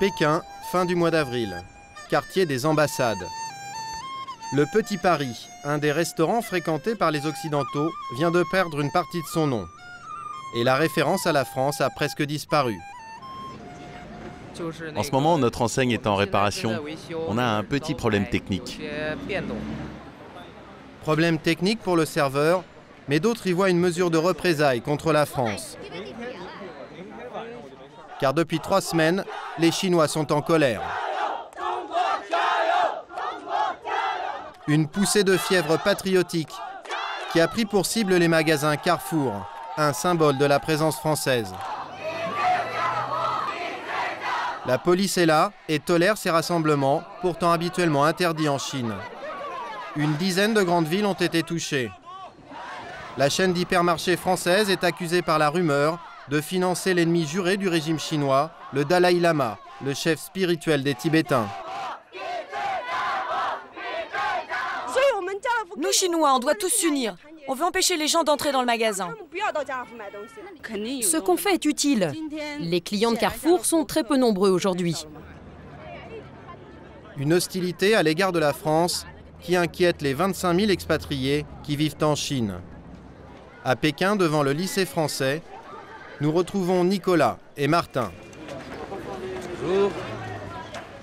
Pékin, fin du mois d'avril. Quartier des ambassades. Le Petit Paris, un des restaurants fréquentés par les Occidentaux, vient de perdre une partie de son nom. Et la référence à la France a presque disparu. En ce moment, notre enseigne est en réparation. On a un petit problème technique. Problème technique pour le serveur, mais d'autres y voient une mesure de représailles contre la France. Car depuis 3 semaines, les Chinois sont en colère. Une poussée de fièvre patriotique qui a pris pour cible les magasins Carrefour, un symbole de la présence française. La police est là et tolère ces rassemblements, pourtant habituellement interdits en Chine. Une dizaine de grandes villes ont été touchées. La chaîne d'hypermarchés française est accusée par la rumeur de financer l'ennemi juré du régime chinois, le Dalai Lama, le chef spirituel des Tibétains. Nous, Chinois, on doit tous s'unir. On veut empêcher les gens d'entrer dans le magasin. Ce qu'on fait est utile. Les clients de Carrefour sont très peu nombreux aujourd'hui. Une hostilité à l'égard de la France qui inquiète les 25 000 expatriés qui vivent en Chine. À Pékin, devant le lycée français, nous retrouvons Nicolas et Martin. Bonjour.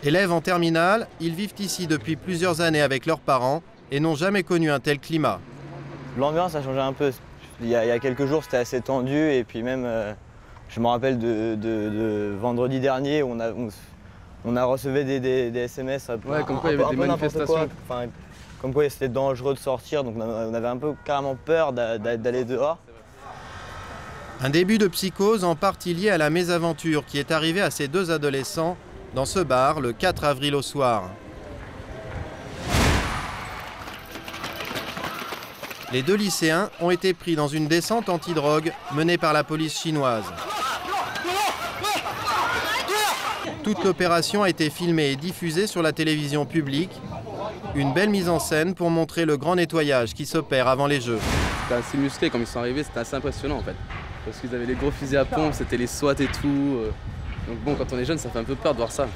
Élèves en terminale, ils vivent ici depuis plusieurs années avec leurs parents et n'ont jamais connu un tel climat. L'ambiance a changé un peu. Il y a quelques jours, c'était assez tendu et puis même, je me rappelle de vendredi dernier, on a reçu des SMS. Ouais, comme quoi il y avait des manifestations. Enfin, comme quoi c'était dangereux de sortir, donc on avait un peu carrément peur d'aller dehors. Un début de psychose en partie lié à la mésaventure qui est arrivée à ces 2 adolescents dans ce bar le 4 avril au soir. Les 2 lycéens ont été pris dans une descente antidrogue menée par la police chinoise. Toute l'opération a été filmée et diffusée sur la télévision publique. Une belle mise en scène pour montrer le grand nettoyage qui s'opère avant les Jeux. C'était assez musclé, quand ils sont arrivés, c'était assez impressionnant en fait. Parce qu'ils avaient les gros fusils à pompe, c'était les SWAT et tout. Donc bon, quand on est jeune, ça fait un peu peur de voir ça.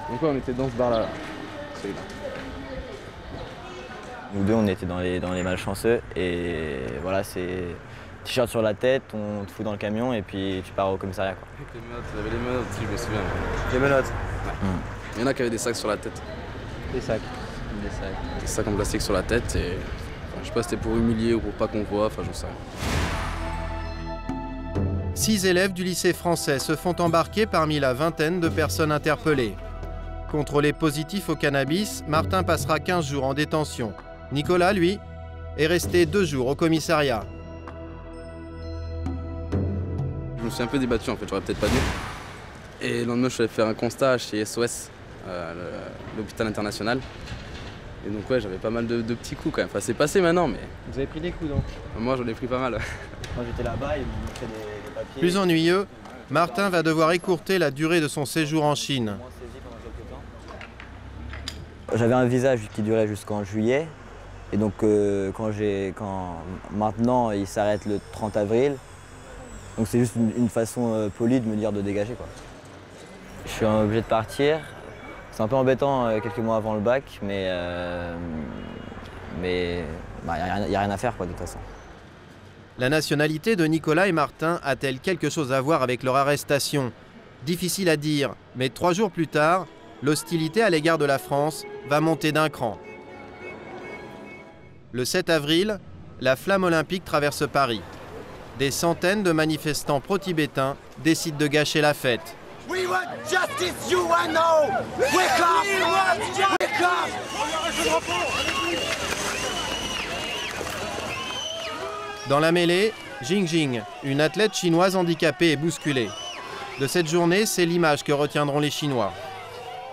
Donc ouais, on était dans ce bar-là, celui-là. Nous 2, on était dans les malchanceux et voilà, c'est t-shirt sur la tête, on te fout dans le camion et puis tu pars au commissariat, quoi. Les menottes, il y avait les menottes aussi, je me souviens. Les menottes. Ouais. Il y en a qui avaient des sacs sur la tête. Des sacs. Des sacs en plastique sur la tête et enfin, je sais pas si c'était pour humilier ou pour pas qu'on voit, enfin j'en sais rien. 6 élèves du lycée français se font embarquer parmi la vingtaine de personnes interpellées. Contrôlé positif au cannabis, Martin passera 15 jours en détention. Nicolas, lui, est resté 2 jours au commissariat. Je me suis un peu débattu en fait, j'aurais peut-être pas dû. Et le lendemain, je suis allé faire un constat chez SOS, l'hôpital international. Et donc ouais, j'avais pas mal de petits coups quand même. Enfin, c'est passé maintenant, mais... Vous avez pris des coups, donc? Moi, j'en ai pris pas mal. Moi, j'étais là-bas, ils m'ont montré des papiers. Plus ennuyeux, Martin va devoir écourter la durée de son séjour en Chine. J'avais un visa qui durait jusqu'en juillet. Et donc, maintenant, il s'arrête le 30 avril. Donc, c'est juste une façon polie de me dire de dégager, quoi. Je suis obligé de partir. C'est un peu embêtant quelques mois avant le bac, mais y a rien à faire, quoi, de toute façon. La nationalité de Nicolas et Martin a-t-elle quelque chose à voir avec leur arrestation? Difficile à dire, mais 3 jours plus tard, l'hostilité à l'égard de la France va monter d'un cran. Le 7 avril, la flamme olympique traverse Paris. Des centaines de manifestants pro-tibétains décident de gâcher la fête. We want justice, UNO! Wake up! Wake up! Dans la mêlée, Jing Jing, une athlète chinoise handicapée, est bousculée. De cette journée, c'est l'image que retiendront les Chinois.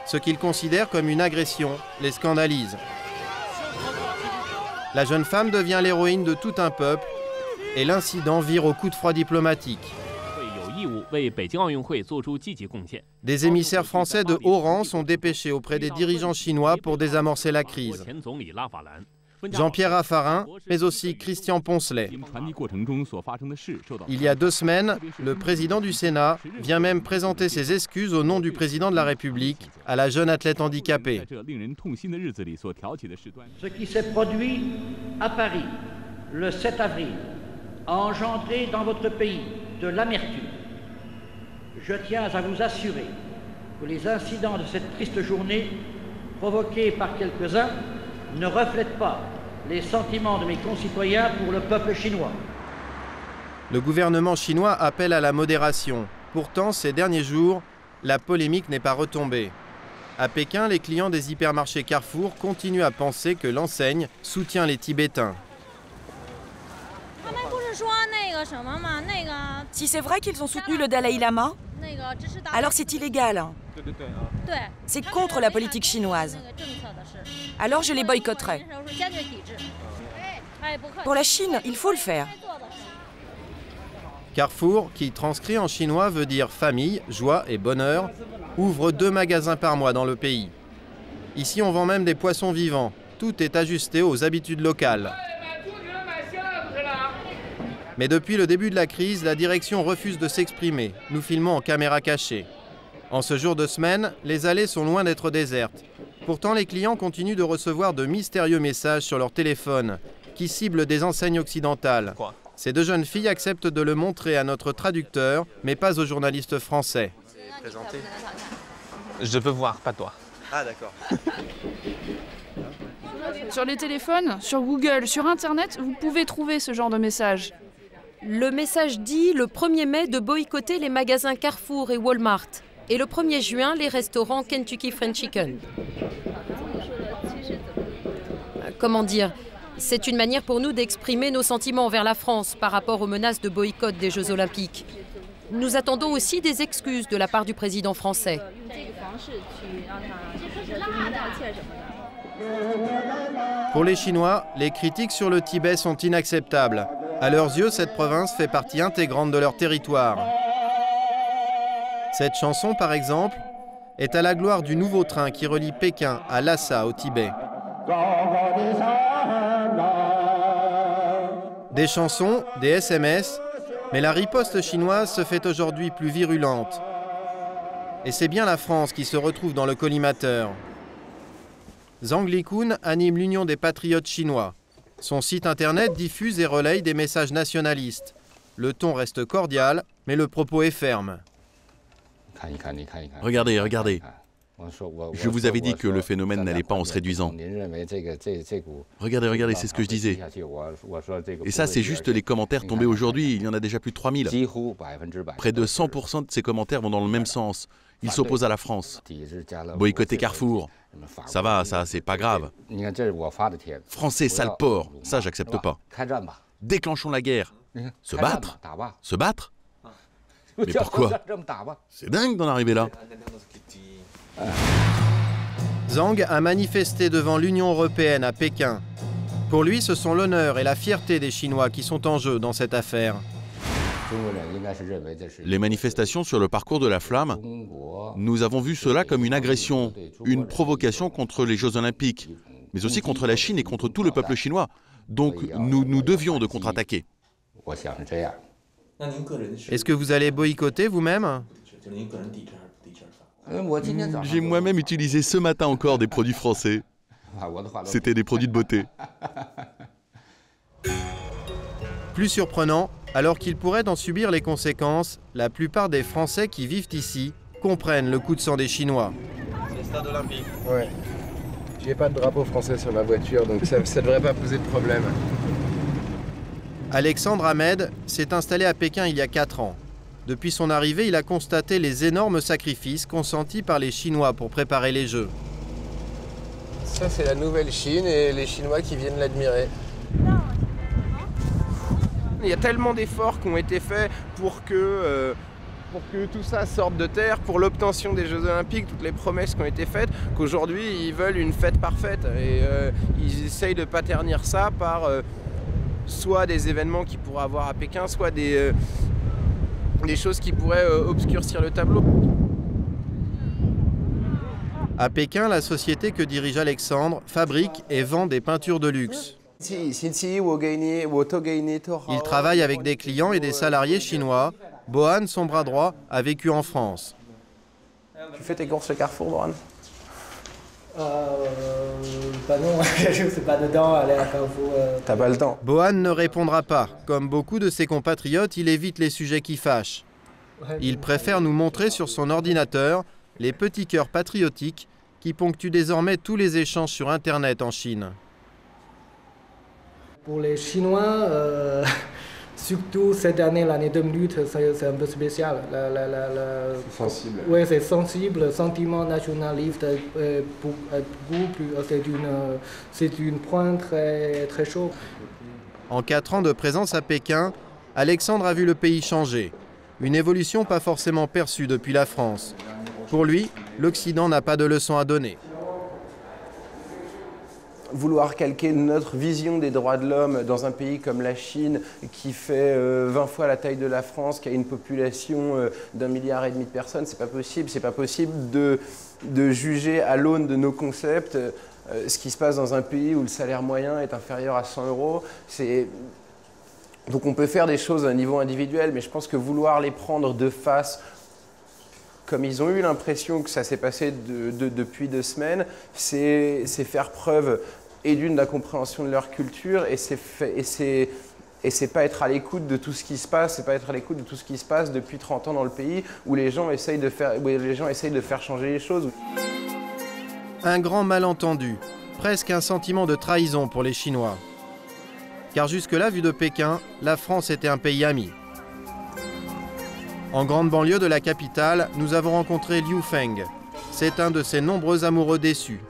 Ce qu'ils considèrent comme une agression les scandalise. La jeune femme devient l'héroïne de tout un peuple et l'incident vire au coup de froid diplomatique. Des émissaires français de haut rang sont dépêchés auprès des dirigeants chinois pour désamorcer la crise. Jean-Pierre Raffarin, mais aussi Christian Poncelet. Il y a 2 semaines, le président du Sénat vient même présenter ses excuses au nom du président de la République à la jeune athlète handicapée. Ce qui s'est produit à Paris le 7 avril a engendré dans votre pays de l'amertume. Je tiens à vous assurer que les incidents de cette triste journée, provoqués par quelques-uns, ne reflètent pas les sentiments de mes concitoyens pour le peuple chinois. Le gouvernement chinois appelle à la modération. Pourtant, ces derniers jours, la polémique n'est pas retombée. À Pékin, les clients des hypermarchés Carrefour continuent à penser que l'enseigne soutient les Tibétains. Si c'est vrai qu'ils ont soutenu le Dalai Lama, alors c'est illégal. C'est contre la politique chinoise. Alors je les boycotterai. Pour la Chine, il faut le faire. Carrefour, qui transcrit en chinois veut dire famille, joie et bonheur, ouvre 2 magasins par mois dans le pays. Ici, on vend même des poissons vivants. Tout est ajusté aux habitudes locales. Mais depuis le début de la crise, la direction refuse de s'exprimer. Nous filmons en caméra cachée. En ce jour de semaine, les allées sont loin d'être désertes. Pourtant, les clients continuent de recevoir de mystérieux messages sur leur téléphone qui ciblent des enseignes occidentales. Ces 2 jeunes filles acceptent de le montrer à notre traducteur, mais pas aux journalistes français. Je peux voir, pas toi. Ah d'accord. Sur les téléphones, sur Google, sur Internet, vous pouvez trouver ce genre de message. Le message dit le 1er mai de boycotter les magasins Carrefour et Walmart et le 1er juin les restaurants Kentucky Fried Chicken. Comment dire ? C'est une manière pour nous d'exprimer nos sentiments envers la France par rapport aux menaces de boycott des Jeux Olympiques. Nous attendons aussi des excuses de la part du président français. Pour les Chinois, les critiques sur le Tibet sont inacceptables. À leurs yeux, cette province fait partie intégrante de leur territoire. Cette chanson, par exemple, est à la gloire du nouveau train qui relie Pékin à Lhasa, au Tibet. Des chansons, des SMS, mais la riposte chinoise se fait aujourd'hui plus virulente. Et c'est bien la France qui se retrouve dans le collimateur. Zhang Likun anime l'Union des patriotes chinois. Son site internet diffuse et relaye des messages nationalistes. Le ton reste cordial, mais le propos est ferme. Regardez, regardez. Je vous avais dit que le phénomène n'allait pas en se réduisant. Regardez, regardez, c'est ce que je disais. Et ça, c'est juste les commentaires tombés aujourd'hui, il y en a déjà plus de 3000. Près de 100% de ces commentaires vont dans le même sens. Ils s'opposent à la France. Boycotter Carrefour. Ça va, ça, c'est pas grave. Français, sale porc, ça, j'accepte pas. Déclenchons la guerre. Se battre? Se battre? Mais pourquoi? C'est dingue d'en arriver là. Zhang a manifesté devant l'Union européenne à Pékin. Pour lui, ce sont l'honneur et la fierté des Chinois qui sont en jeu dans cette affaire. Les manifestations sur le parcours de la flamme, nous avons vu cela comme une agression, une provocation contre les Jeux Olympiques, mais aussi contre la Chine et contre tout le peuple chinois. Donc nous devions de contre-attaquer. Est-ce que vous allez boycotter vous-même? J'ai moi-même utilisé ce matin encore des produits français. C'était des produits de beauté. Plus surprenant, alors qu'ils pourraient en subir les conséquences, la plupart des Français qui vivent ici comprennent le coup de sang des Chinois. C'est le stade olympique. Ouais. J'ai pas de drapeau français sur ma voiture, donc ça devrait pas poser de problème. Alexandre Ahmed s'est installé à Pékin il y a 4 ans. Depuis son arrivée, il a constaté les énormes sacrifices consentis par les Chinois pour préparer les Jeux. Ça, c'est la nouvelle Chine et les Chinois qui viennent l'admirer. Il y a tellement d'efforts qui ont été faits pour que tout ça sorte de terre, pour l'obtention des Jeux Olympiques, toutes les promesses qui ont été faites, qu'aujourd'hui, ils veulent une fête parfaite. Et ils essayent de ne pas ternir ça par soit des événements qu'ils pourraient avoir à Pékin, soit des choses qui pourraient obscurcir le tableau. À Pékin, la société que dirige Alexandre fabrique et vend des peintures de luxe. Il travaille avec des clients et des salariés chinois. Bohan, son bras droit, a vécu en France. Tu fais tes courses au Carrefour, Bohan? Bah non, je ne suis pas dedans, aller à Carrefour. T'as pas le temps. Bohan ne répondra pas. Comme beaucoup de ses compatriotes, il évite les sujets qui fâchent. Il préfère nous montrer sur son ordinateur les petits cœurs patriotiques qui ponctuent désormais tous les échanges sur Internet en Chine. Pour les Chinois, surtout cette année, l'année 2008, c'est un peu spécial. C'est sensible. Oui, c'est sensible. Le sentiment nationaliste est beaucoup plus. C'est une pointe très, très chaude. En 4 ans de présence à Pékin, Alexandre a vu le pays changer. Une évolution pas forcément perçue depuis la France. Pour lui, l'Occident n'a pas de leçon à donner. Vouloir calquer notre vision des droits de l'homme dans un pays comme la Chine, qui fait 20 fois la taille de la France, qui a une population d'1,5 milliard de personnes, c'est pas possible. C'est pas possible de juger à l'aune de nos concepts ce qui se passe dans un pays où le salaire moyen est inférieur à 100 €. Donc on peut faire des choses à un niveau individuel, mais je pense que vouloir les prendre de face, comme ils ont eu l'impression que ça s'est passé depuis 2 semaines, c'est faire preuve et d'incompréhension de leur culture, et c'est pas être à l'écoute de tout ce qui se passe, c'est pas être à l'écoute de tout ce qui se passe depuis 30 ans dans le pays, où les gens essayent de faire changer les choses. Un grand malentendu, presque un sentiment de trahison pour les Chinois. Car jusque-là, vu de Pékin, la France était un pays ami. En grande banlieue de la capitale, nous avons rencontré Liu Feng. C'est un de ces nombreux amoureux déçus.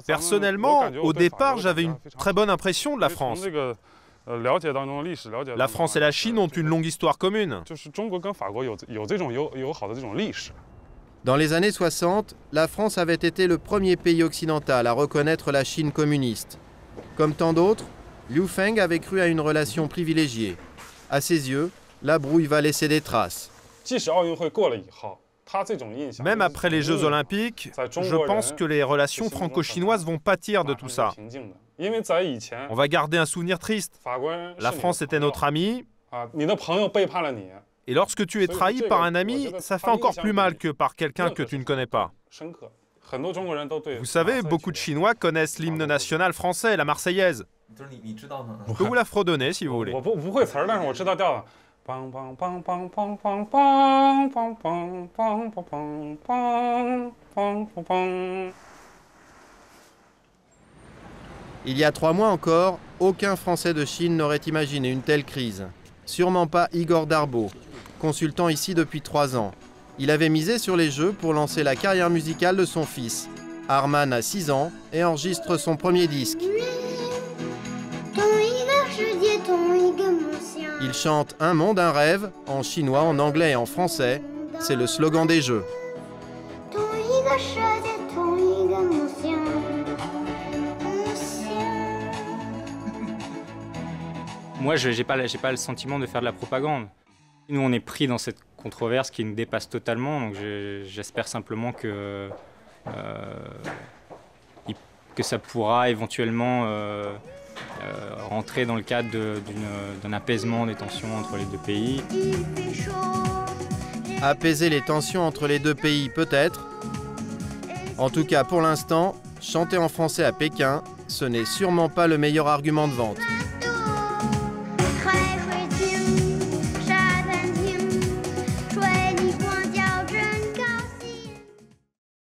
Personnellement, au départ, j'avais une très bonne impression de la France. La France et la Chine ont une longue histoire commune. Dans les années 60, la France avait été le premier pays occidental à reconnaître la Chine communiste. Comme tant d'autres, Liu Feng avait cru à une relation privilégiée. À ses yeux, la brouille va laisser des traces. Même après les Jeux Olympiques, je pense que les relations franco-chinoises vont pâtir de tout ça. On va garder un souvenir triste. La France était notre ami. Et lorsque tu es trahi par un ami, ça fait encore plus mal que par quelqu'un que tu ne connais pas. Vous savez, beaucoup de Chinois connaissent l'hymne national français, la Marseillaise. Je peux vous la fredonner si vous voulez. Il y a 3 mois encore, aucun Français de Chine n'aurait imaginé une telle crise. Sûrement pas Igor Darbo, consultant ici depuis 3 ans. Il avait misé sur les Jeux pour lancer la carrière musicale de son fils. Arman a 6 ans et enregistre son premier disque. Il chante Un monde, un rêve, en chinois, en anglais et en français. C'est le slogan des Jeux. Moi, j'ai pas le sentiment de faire de la propagande. Nous, on est pris dans cette controverse qui nous dépasse totalement, donc j'espère simplement que ça pourra éventuellement rentrer dans le cadre d'un apaisement des tensions entre les 2 pays. Apaiser les tensions entre les 2 pays, peut-être. En tout cas, pour l'instant, chanter en français à Pékin, ce n'est sûrement pas le meilleur argument de vente.